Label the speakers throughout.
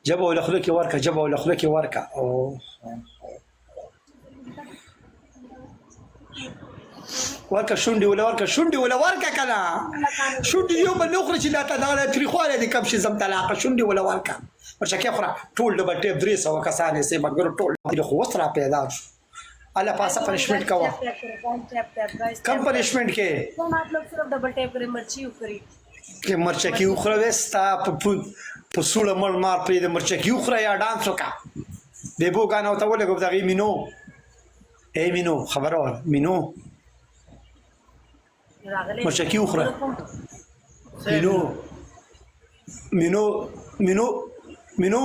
Speaker 1: جبه ولا خلك وركه، جبه ولا خلك وركه. اوه وركه شوندي ولا وركه، شوندي ولا وركه كلا شوندي يوم اللي يخرج لا تدار تريخوالي دي كم شي زم طلاقه شوندي ولا وركه ورشكي اخرى طول دبل تيب دريسه وكساني سي ما تقول طول دي خو وسرا پیدا अल्लाह पासा पनिशमेंट का हुआ कम पनिशमेंट के
Speaker 2: तो आप लोग सिर्फ डबल टैप करें मर्ची ऊपरी
Speaker 1: के मरचा की उखरा वेस्ता पसूल मर मार पे दे मरचा की उखरा या डांस का बेबो गाना होता बोले को तगी मिनो ए मिनो खबर और मिनो मरचा की उखरा मिनो मिनो मिनो मिनो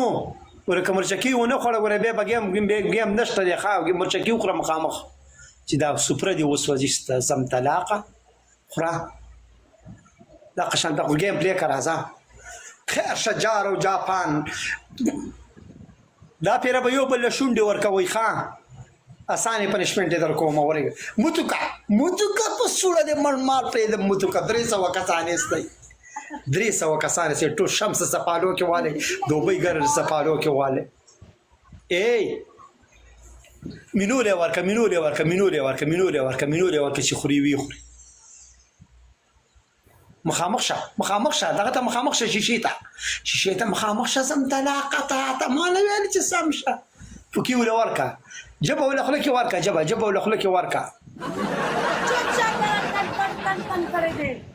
Speaker 1: ورکه مرچکی ونه خوړه ور به بګیم نشته دی خاو مرچکی وخوره مخامخ چې دا سوپر دی وسوځیست زم طلاقه خوره دا قشنګ دا ګیم پلی کرازا خیر شجار او جاپان دا پیر به یو بل شونډي ورکوي خان اسانه پنشمنت در کوم ورګه متوکا په سوړه د مال په د متوکا درې سو کسانې استي درې سو کسانې چې ټول شمس سپالو کې والے دوبۍ ګر سپالو کې والے ای مینوله ورکه مینوله ورکه مینوله ورکه مینوله ورکه مینوله ورکه چې خوري وی خوري مخامخ شه دغه ته مخامخ شه شیشه ته مخامخ شه زم طلاقه ته ما نه ویل چې سم شه فکی ولا ورکه جبه ولا خلک ورکه جبه ولا خلک ورکه
Speaker 2: चुप चाप तन करे दे